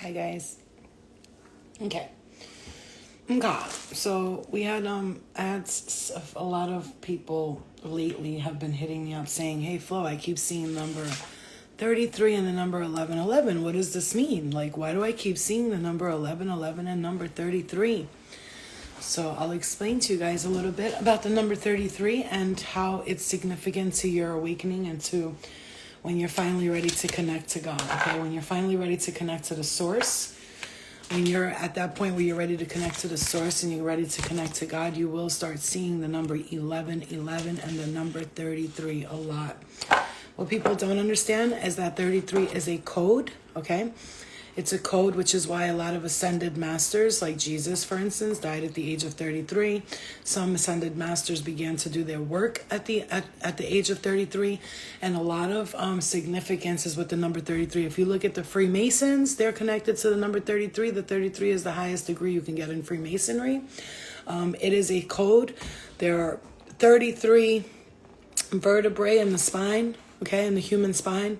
Hi guys. Okay. So we had a lot of people lately have been hitting me up saying, "Hey Flo, I keep seeing number 33 and the number 1111. What does this mean? Like, why do I keep seeing the number 1111 and number 33?" So I'll explain to you guys a little bit about the number 33 and how it's significant to your awakening and to when you're finally ready to connect to God, okay? When you're finally ready to connect to the source, when you're at that point where you're ready to connect to the source and you're ready to connect to God, you will start seeing the number 1111 and the number 33 a lot. What people don't understand is that 33 is a code, okay? It's a code, which is why a lot of ascended masters, like Jesus, for instance, died at the age of 33. Some ascended masters began to do their work at the age of 33. And a lot of significance is with the number 33. If you look at the Freemasons, they're connected to the number 33. The 33 is the highest degree you can get in Freemasonry. It is a code. There are 33 vertebrae in the spine, okay, in the human spine.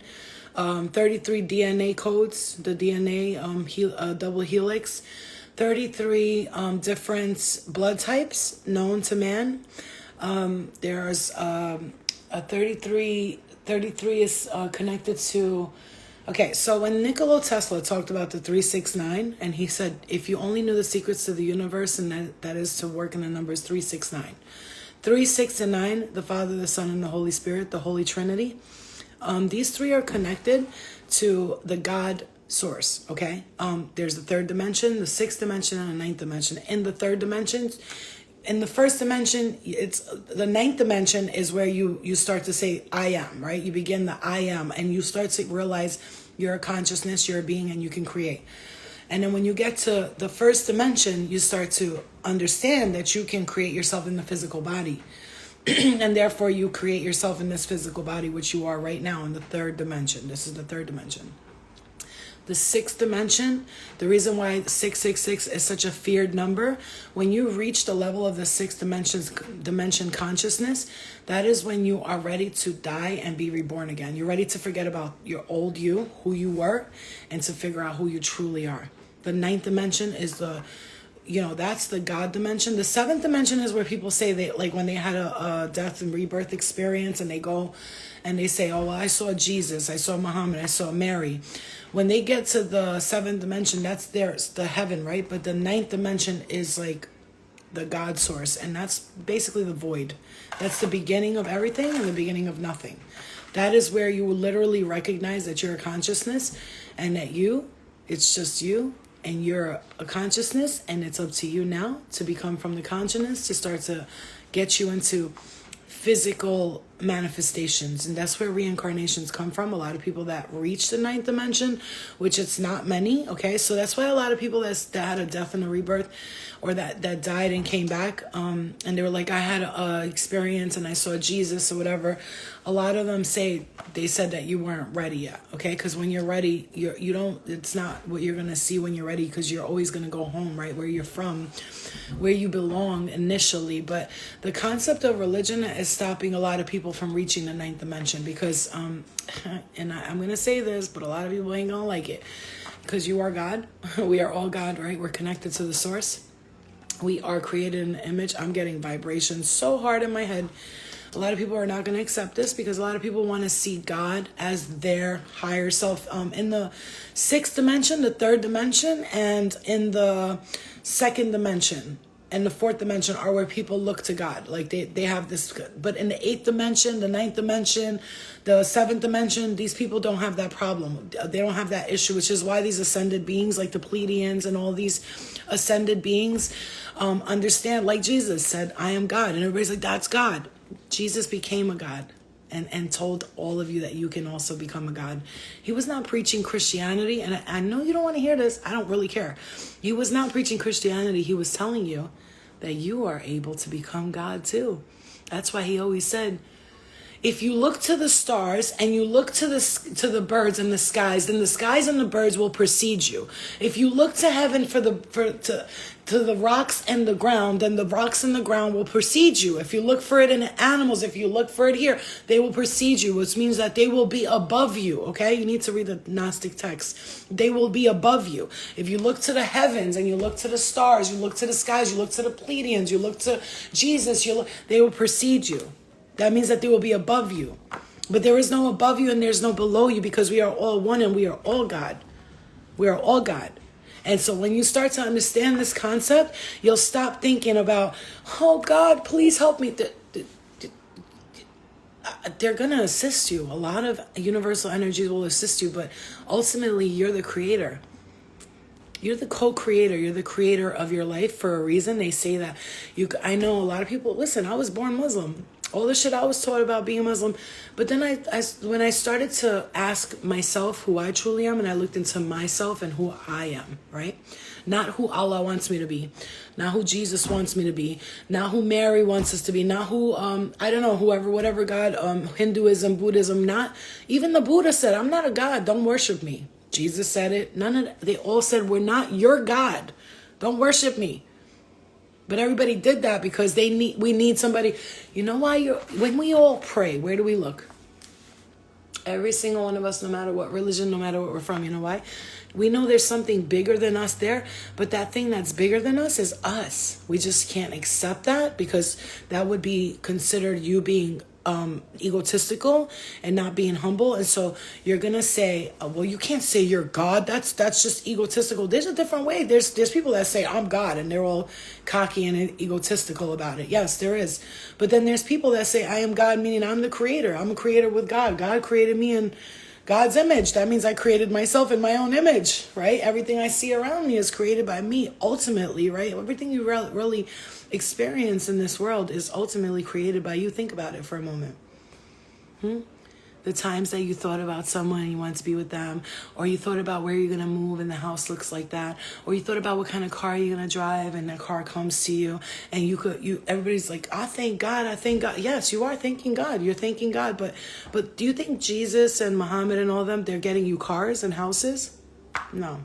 33 DNA codes, the DNA double helix, 33 different blood types known to man. There's a 33 is connected to, okay, so when Nikola Tesla talked about the 369, and he said, if you only knew the secrets to the universe, and that is to work in the numbers 369. 3, 6, and 9, the Father, the Son, and the Holy Spirit, the Holy Trinity. These three are connected to the God source, okay? There's the third dimension, the sixth dimension, and the ninth dimension. In the third dimension, in the first dimension, it's the ninth dimension is where you start to say, I am, right? You begin the I am, and you start to realize you're a consciousness, you're a being, and you can create. And then when you get to the first dimension, you start to understand that you can create yourself in the physical body. And therefore you create yourself in this physical body, which you are right now in the third dimension. This is the third dimension. The sixth dimension, the reason why 666 is such a feared number, when you reach the level of the sixth dimension consciousness, that is when you are ready to die and be reborn again. You're ready to forget about your old you, who you were, and to figure out who you truly are. The ninth dimension is that's the God dimension. The seventh dimension is where people say they, like when they had a death and rebirth experience and they go and they say, oh, well, I saw Jesus, I saw Muhammad, I saw Mary. When they get to the seventh dimension, that's theirs, the heaven, right? But the ninth dimension is like the God source, and that's basically the void. That's the beginning of everything and the beginning of nothing. That is where you will literally recognize that you're a consciousness and that it's just you. And you're a consciousness, and it's up to you now to become from the consciousness to start to get you into physical manifestations. And that's where reincarnations come from. A lot of people that reach the ninth dimension, which it's not many, okay? So that's why a lot of people that had a death and a rebirth or that died and came back, and they were like, I had a experience and I saw Jesus or whatever. A lot of them they said that you weren't ready yet, okay? Because when you're ready, it's not what you're going to see when you're ready, because you're always going to go home, right? Where you're from, where you belong initially. But the concept of religion is stopping a lot of people from reaching the ninth dimension because, and I'm going to say this, but a lot of people ain't going to like it, because you are God. We are all God, right? We're connected to the source. We are created in an image. I'm getting vibrations so hard in my head. A lot of people are not going to accept this because a lot of people want to see God as their higher self. In the sixth dimension, the third dimension, and in the second dimension and the fourth dimension are where people look to God. Like they have this, but in the eighth dimension, the ninth dimension, the seventh dimension, these people don't have that problem. They don't have that issue, which is why these ascended beings like the Pleiadians and all these ascended beings understand, like Jesus said, I am God. And everybody's like, that's God. Jesus became a God and told all of you that you can also become a God. He was not preaching Christianity. And I know you don't want to hear this. I don't really care. He was not preaching Christianity. He was telling you that you are able to become God too. That's why he always said, If you look to the stars and you look to the birds and the skies, then the skies and the birds will precede you. If you look to heaven to the rocks and the ground, then the rocks and the ground will precede you. If you look for it in animals, if you look for it here, they will precede you, which means that they will be above you, okay? You need to read the Gnostic text. They will be above you. If you look to the heavens and you look to the stars, you look to the skies, you look to the Pleiadians, you look to Jesus, they will precede you. That means that they will be above you. But there is no above you and there's no below you, because we are all one and we are all God. We are all God. And so when you start to understand this concept, you'll stop thinking about, oh God, please help me. They're going to assist you. A lot of universal energies will assist you, but ultimately you're the creator. You're the co-creator. You're the creator of your life for a reason. They say that I know a lot of people, listen, I was born Muslim. All the shit I was taught about being Muslim. But then when I started to ask myself who I truly am, and I looked into myself and who I am, right? Not who Allah wants me to be. Not who Jesus wants me to be. Not who Mary wants us to be. Not who, I don't know, whatever God, Hinduism, Buddhism, not. Even the Buddha said, I'm not a God. Don't worship me. Jesus said it. They all said, we're not your God. Don't worship me. But everybody did that because we need somebody. You know why? When we all pray, where do we look? Every single one of us, no matter what religion, no matter what we're from, you know why? We know there's something bigger than us there, but that thing that's bigger than us is us. We just can't accept that, because that would be considered you being egotistical and not being humble. And so you're gonna say, well, you can't say you're God. That's just egotistical. There's a different way. There's people that say I'm God and they're all cocky and egotistical about it. Yes, there is. But then there's people that say I am God, meaning I'm the creator. I'm a creator with God. God created me in God's image. That means I created myself in my own image, right? Everything I see around me is created by me ultimately, right? Everything you really experience in this world is ultimately created by you. Think about it for a moment. The times that you thought about someone and you want to be with them, or you thought about where you're going to move and the house looks like that, or you thought about what kind of car you're going to drive and that car comes to you, and everybody's like, I thank God. Yes, you are thanking God. You're thanking God. But do you think Jesus and Muhammad and all of them, they're getting you cars and houses? No.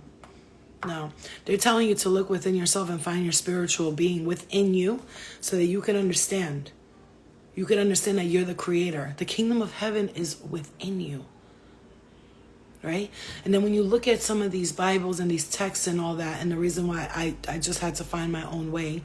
They're telling you to look within yourself and find your spiritual being within you so that you can understand. You can understand that you're the creator. The kingdom of heaven is within you. Right? And then when you look at some of these Bibles and these texts and all that, and the reason why I just had to find my own way,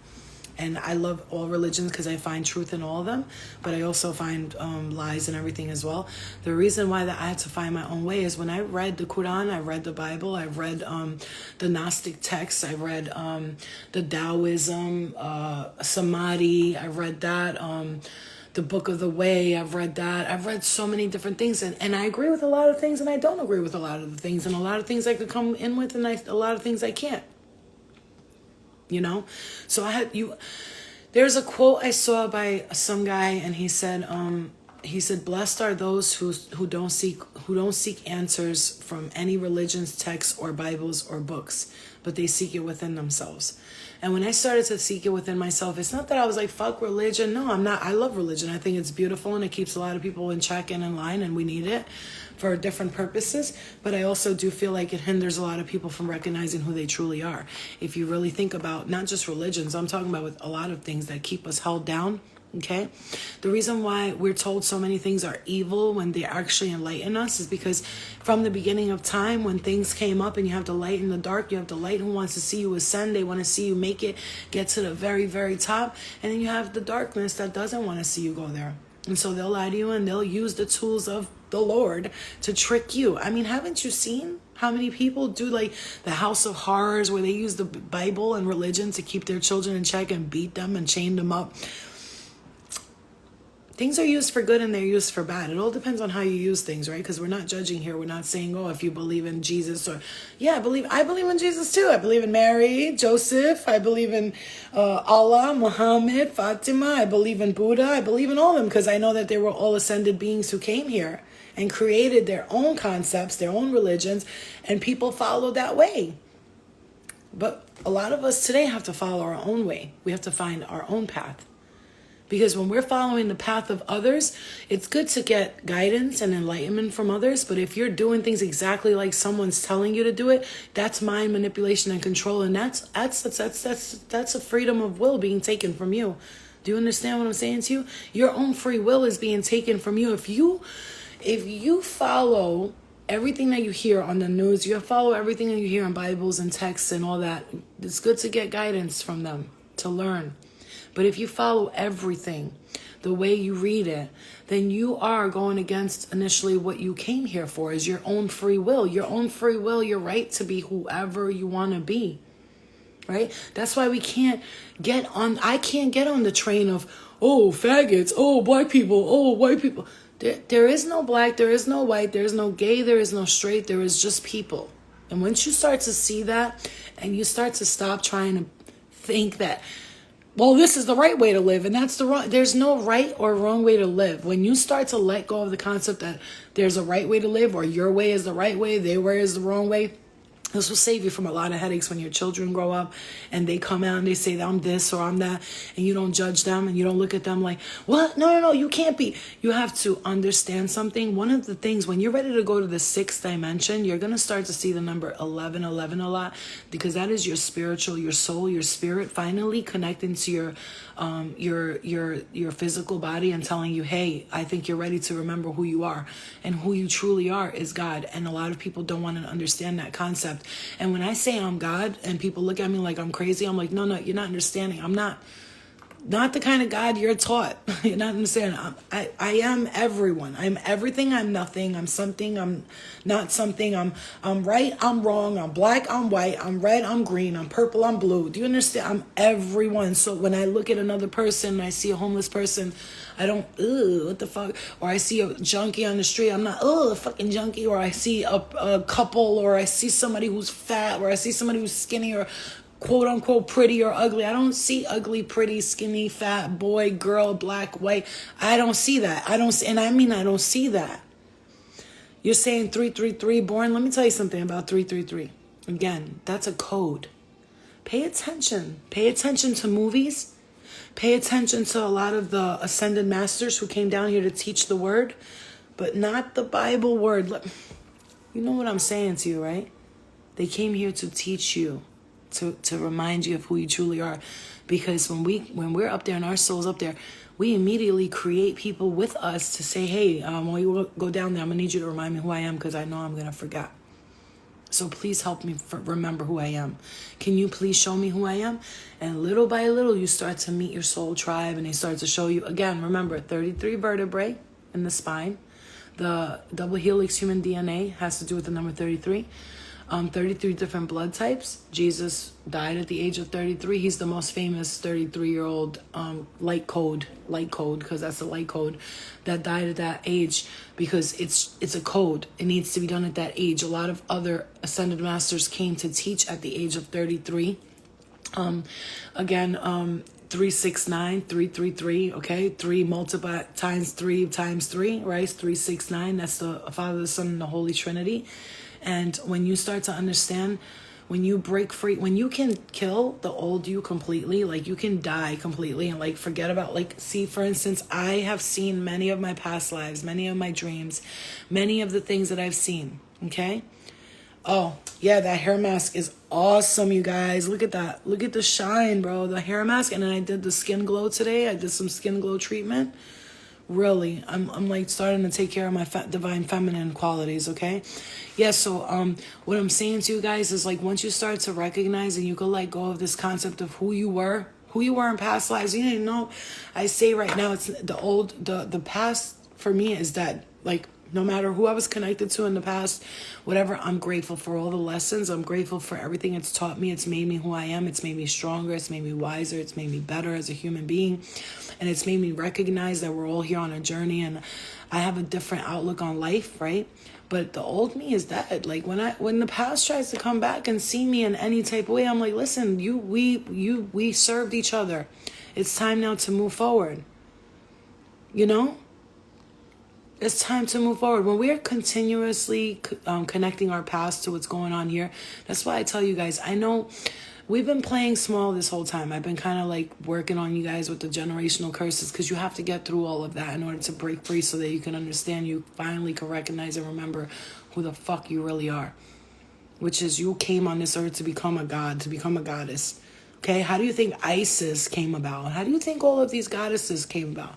and I love all religions because I find truth in all of them, but I also find lies and everything as well. The reason why that I had to find my own way is when I read the Quran, I read the Bible, I read the Gnostic texts, I read the Taoism, Samadhi, I read that, the Book of the Way, I've read that. I've read so many different things, and I agree with a lot of things, and I don't agree with a lot of the things, and a lot of things I could come in with, and a lot of things I can't. You know? So there's a quote I saw by some guy, and he said, blessed are those who don't seek answers from any religion's texts or Bibles or books, but they seek it within themselves. And when I started to seek it within myself, it's not that I was like, fuck religion. No, I'm not. I love religion. I think it's beautiful and it keeps a lot of people in check and in line, and we need it for different purposes. But I also do feel like it hinders a lot of people from recognizing who they truly are. If you really think about not just religions, I'm talking about with a lot of things that keep us held down. Okay, the reason why we're told so many things are evil when they actually enlighten us is because from the beginning of time, when things came up and you have the light and the dark, you have the light who wants to see you ascend. They want to see you make it, get to the very, very top. And then you have the darkness that doesn't want to see you go there. And so they'll lie to you and they'll use the tools of the Lord to trick you. I mean, haven't you seen how many people do like the House of Horrors where they use the Bible and religion to keep their children in check and beat them and chain them up? Things are used for good and they're used for bad. It all depends on how you use things, right? Because we're not judging here. We're not saying, oh, if you believe in Jesus or, yeah, I believe in Jesus too. I believe in Mary, Joseph. I believe in Allah, Muhammad, Fatima. I believe in Buddha. I believe in all of them because I know that they were all ascended beings who came here and created their own concepts, their own religions, and people follow that way. But a lot of us today have to follow our own way. We have to find our own path. Because when we're following the path of others, it's good to get guidance and enlightenment from others. But if you're doing things exactly like someone's telling you to do it, that's mind manipulation and control. And that's a freedom of will being taken from you. Do you understand what I'm saying to you? Your own free will is being taken from you. If you follow everything that you hear on the news, you follow everything that you hear in Bibles and texts and all that, it's good to get guidance from them, to learn. But if you follow everything the way you read it, then you are going against initially what you came here for, is your own free will. Your own free will, your right to be whoever you want to be. Right? That's why I can't get on the train of, oh, faggots, oh, black people, oh, white people. There is no black, there is no white, there is no gay, there is no straight, there is just people. And once you start to see that, and you start to stop trying to think that, well, this is the right way to live, and that's the wrong. There's no right or wrong way to live. When you start to let go of the concept that there's a right way to live, or your way is the right way, their way is the wrong way, this will save you from a lot of headaches when your children grow up and they come out and they say that I'm this or I'm that, and you don't judge them and you don't look at them like, what? No, you can't be. You have to understand something. One of the things, when you're ready to go to the sixth dimension, you're going to start to see the number 1111 a lot, because that is your spiritual, your soul, your spirit finally connecting to your physical body and telling you, hey, I think you're ready to remember who you are, and who you truly are is God. And a lot of people don't want to understand that concept. And when I say I'm God and people look at me like I'm crazy, I'm like, no, you're not understanding. I'm not the kind of God you're taught. You're not understanding. I am everyone. I'm everything. I'm nothing. I'm something. I'm not something. I'm right. I'm wrong. I'm black. I'm white. I'm red. I'm green. I'm purple. I'm blue. Do you understand? I'm everyone. So when I look at another person and I see a homeless person, I don't, what the fuck? Or I see a junkie on the street, I'm not, a fucking junkie. Or I see a couple, or I see somebody who's fat, or I see somebody who's skinny, or quote unquote pretty or ugly. I don't see ugly, pretty, skinny, fat, boy, girl, black, white. I don't see that. I don't see that. You're saying 333 born. Let me tell you something about 333. Again, that's a code. Pay attention. Pay attention to movies. Pay attention to a lot of the ascended masters who came down here to teach the word, but not the Bible word. You know what I'm saying to you, right? They came here to teach you, to remind you of who you truly are. Because when we're up there and our soul's up there, we immediately create people with us to say, hey, when you go down there, I'm going to need you to remind me who I am, because I know I'm going to forget. So please help me remember who I am. Can you please show me who I am? And little by little, you start to meet your soul tribe, and they start to show you. Again, remember, 33 vertebrae in the spine. The double helix human DNA has to do with the number 33. 33 different blood types. Jesus died at the age of 33. He's the most famous 33-year-old light code, because that's the light code, that died at that age, because it's a code. It needs to be done at that age. A lot of other ascended masters came to teach at the age of 33. 369, 333, okay? 3 multiplied times 3 times 3, right? 369. That's the Father, the Son, and the Holy Trinity. And when you start to understand, when you break free, when you can kill the old you completely, like you can die completely and like forget about, like, see, for instance, I have seen many of my past lives, many of my dreams, many of the things that I've seen, okay? Oh, yeah, that hair mask is awesome, you guys. Look at that. Look at the shine, bro. The hair mask. And then I did the skin glow today. I did some skin glow treatment. Really, I'm like starting to take care of my divine feminine qualities, okay? Yeah, so what I'm saying to you guys is, like, once you start to recognize and you can let go of this concept of who you were in past lives, you didn't know. I say right now, it's the past for me is that, like, no matter who I was connected to in the past, whatever, I'm grateful for all the lessons. I'm grateful for everything it's taught me. It's made me who I am. It's made me stronger. It's made me wiser. It's made me better as a human being. And it's made me recognize that we're all here on a journey, and I have a different outlook on life, right? But the old me is dead. Like, when the past tries to come back and see me in any type of way, I'm like, listen, we served each other. It's time now to move forward. You know? It's time to move forward. When we are continuously connecting our past to what's going on here, that's why I tell you guys, I know we've been playing small this whole time. I've been kind of like working on you guys with the generational curses, because you have to get through all of that in order to break free, so that you can understand, you finally can recognize and remember who the fuck you really are, which is you came on this earth to become a god, to become a goddess. Okay, how do you think Isis came about? How do you think all of these goddesses came about?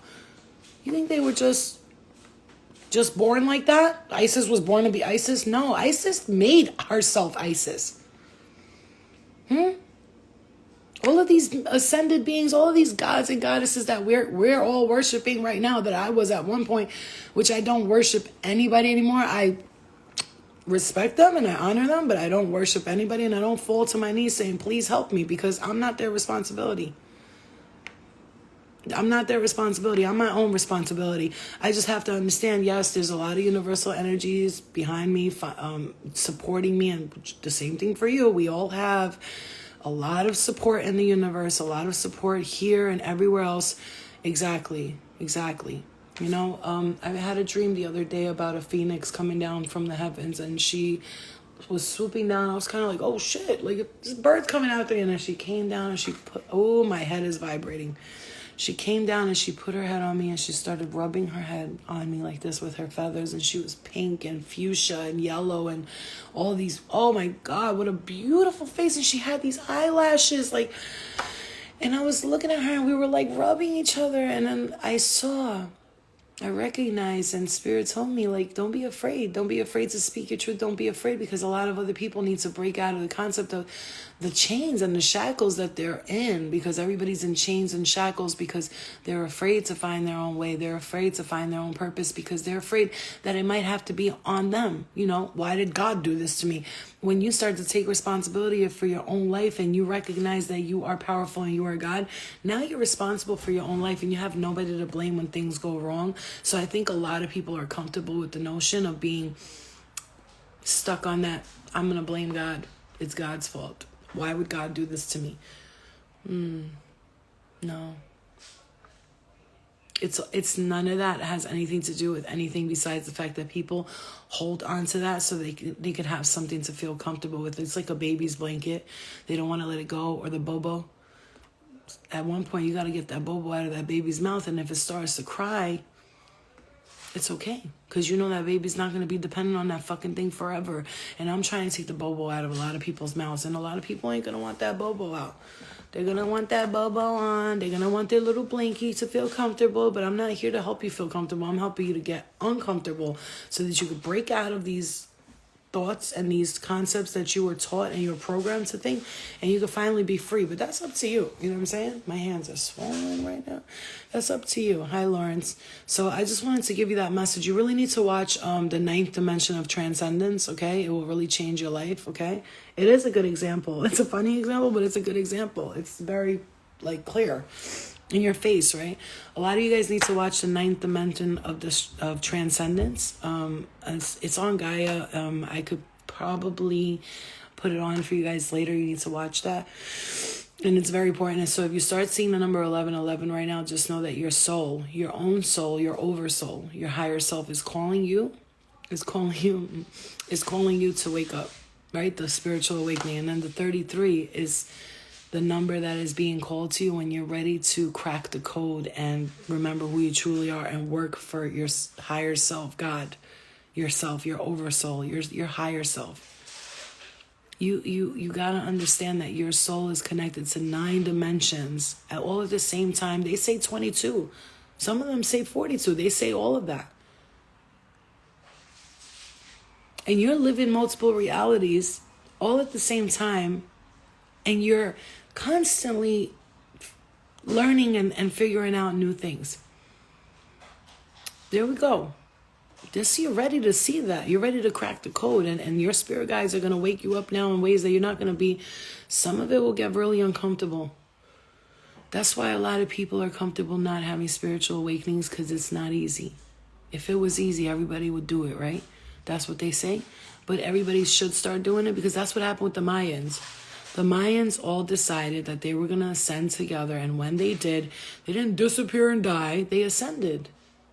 You think they were just born like that? Isis was born to be Isis? No, Isis made herself Isis. All of these ascended beings, all of these gods and goddesses that we're all worshiping right now, that I was at one point, which I don't worship anybody anymore. I respect them and I honor them, but I don't worship anybody, and I don't fall to my knees saying, please help me, because I'm not their responsibility. I'm not their responsibility. I'm my own responsibility. I just have to understand, yes, there's a lot of universal energies behind me, supporting me, and the same thing for you. We all have a lot of support in the universe, a lot of support here and everywhere else. Exactly. You know, I had a dream the other day about a phoenix coming down from the heavens, and she was swooping down. I was kind of like, oh shit, like this bird's coming out there. And then she came down and she put, oh, my head is vibrating. She came down and she put her head on me, and she started rubbing her head on me like this with her feathers. And she was pink and fuchsia and yellow and all these, oh my God, what a beautiful face. And she had these eyelashes, like, and I was looking at her and we were like rubbing each other. And then I recognized, and Spirit told me, like, don't be afraid. Don't be afraid to speak your truth. Don't be afraid, because a lot of other people need to break out of the concept of the chains and the shackles that they're in, because everybody's in chains and shackles because they're afraid to find their own way. They're afraid to find their own purpose because they're afraid that it might have to be on them. You know, why did God do this to me? When you start to take responsibility for your own life and you recognize that you are powerful and you are God, now you're responsible for your own life and you have nobody to blame when things go wrong. So I think a lot of people are comfortable with the notion of being stuck on that. I'm going to blame God. It's God's fault. Why would God do this to me? No. It's none of that has anything to do with anything besides the fact that people hold on to that so they can have something to feel comfortable with. It's like a baby's blanket. They don't want to let it go, or the bobo. At one point, you got to get that bobo out of that baby's mouth, and if it starts to cry, it's okay, because you know that baby's not going to be dependent on that fucking thing forever. And I'm trying to take the bobo out of a lot of people's mouths, and a lot of people ain't going to want that bobo out. They're going to want that bobo on. They're going to want their little blankie to feel comfortable, but I'm not here to help you feel comfortable. I'm helping you to get uncomfortable so that you could break out of these thoughts and these concepts that you were taught and you were programmed to think, and you can finally be free. But that's up to you. You know what I'm saying? My hands are swollen right now. That's up to you. Hi, Lawrence. So I just wanted to give you that message. You really need to watch the ninth dimension of transcendence, okay? It will really change your life, okay? It is a good example. It's a funny example, but it's a good example. It's very, like, clear in your face, right? A lot of you guys need to watch the ninth dimension of transcendence. It's on Gaia. I could probably put it on for you guys later. You need to watch that, and it's very important. And so if you start seeing the number 1111 right now, just know that your soul, your own soul, your oversoul, your higher self is calling you to wake up, right? The spiritual awakening. And then the 33 is the number that is being called to you when you're ready to crack the code and remember who you truly are and work for your higher self, God, yourself, your oversoul, your higher self. You got to understand that your soul is connected to 9 dimensions at all at the same time. They say 22. Some of them say 42. They say all of that. And you're living multiple realities all at the same time, and you're constantly learning and figuring out new things. There we go. Just you're ready to see that. You're ready to crack the code. And your spirit guides are going to wake you up now in ways that you're not going to be. Some of it will get really uncomfortable. That's why a lot of people are comfortable not having spiritual awakenings, because it's not easy. If it was easy, everybody would do it, right? That's what they say. But everybody should start doing it, because that's what happened with the Mayans. The Mayans all decided that they were going to ascend together. And when they did, they didn't disappear and die. They ascended.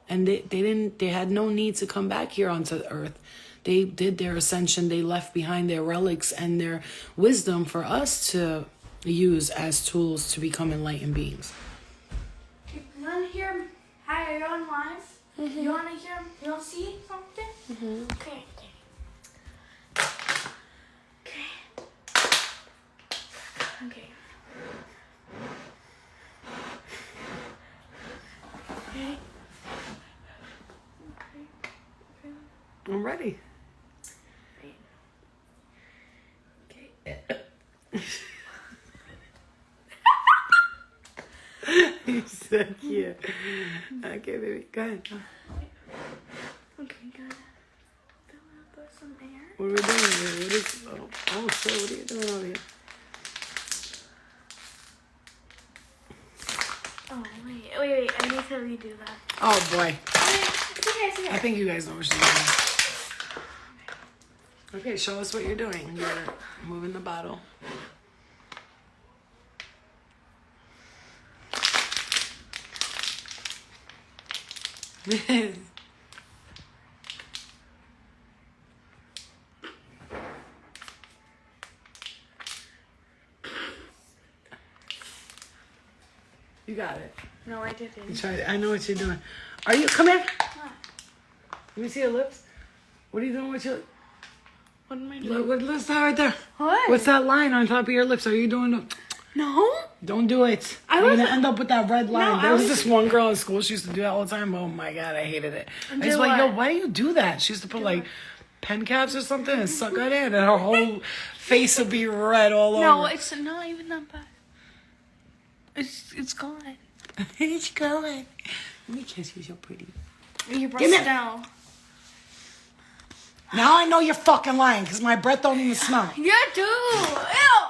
And they had no need to come back here onto the earth. They did their ascension. They left behind their relics and their wisdom for us to use as tools to become enlightened beings. You want to hear? Hi, you're on live. Mm-hmm. You want to hear? You want to see something? Mm-hmm. Okay. Okay. Okay. Okay. I'm ready. Okay. You're so cute. Okay, baby, go ahead. Okay, good. Fill up with some air. What are we doing here? What is? Oh shit! What are you doing over here? Oh, wait. I need to redo that. Oh boy. It's okay. I think you guys know what she's doing. Okay, show us what you're doing. You're moving the bottle. You got it. No, I didn't. You tried it. I know what you're doing. Are you? Come here. What? Let me see your lips. What are you doing with your? What am I doing? What's that right there? What? What's that line on top of your lips? Are you doing the? No. Don't do it. I You're was- gonna end up with that red line. No, There I was was- this one girl in school. She used to do that all the time. Oh my god, I hated it. I was Do like, yo, what? why do you do that? She used to put like pen caps or something and suck it in, and her whole face would be red all over. No, it's not even that bad. It's gone. It's going. Let me kiss you. So pretty. You Give me breast it. down. Now I know you're fucking lying because my breath don't even smell. Yeah, dude. Ew.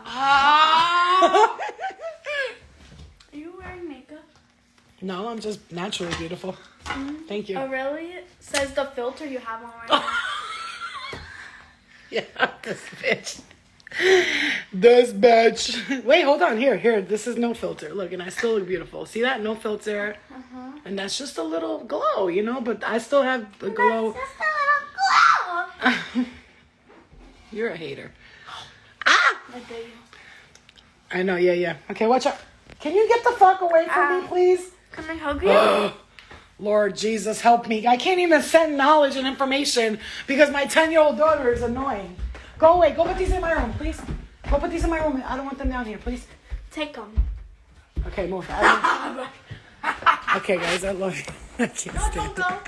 Ah. Are you wearing makeup? No, I'm just naturally beautiful. Thank you. Oh, really? Says the filter you have on right now. Yeah, this bitch. This bitch. Wait, hold on. Here. This is no filter. Look, and I still look beautiful. See that? No filter. And that's just a little glow, you know? But I still have the glow. That's just a little glow. You're a hater. Ah! I bet you. I know, yeah. Okay, watch out. Can you get the fuck away from me, please? Can I hug you? Lord Jesus, help me. I can't even send knowledge and information because my 10-year-old daughter is annoying. Go away. Go put these in my room, please. Go put these in my room. I don't want them down here, please. Take them. Okay, move. Okay, guys, I love you. I can't No, stand don't it.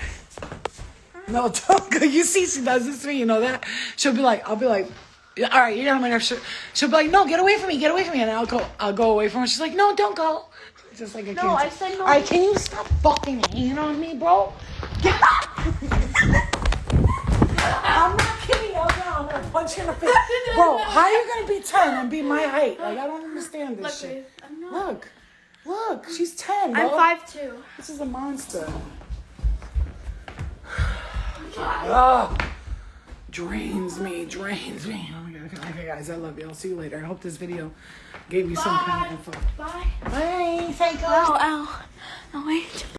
go. No, don't go. You see, she does this to me. You know that? She'll be like, I'll be like, yeah, all right, you know my nerves. She'll be like, no, get away from me. And I'll go away from her. She's like, no, don't go. Just like a No, I said no. All right, can you stop fucking hating on me, bro? Get up. I'm not kidding. I'm gonna punch you in the face. Bro, how are you gonna be 10 and be my height? Like, I don't understand this Look, shit. I'm not. Look, she's 10, bro. I'm 5'2". This is a monster. Drains me. Oh my god. Okay, guys, I love you. I'll see you later. I hope this video gave you some kind of info. Bye. Bye. Say Ow. No, wait.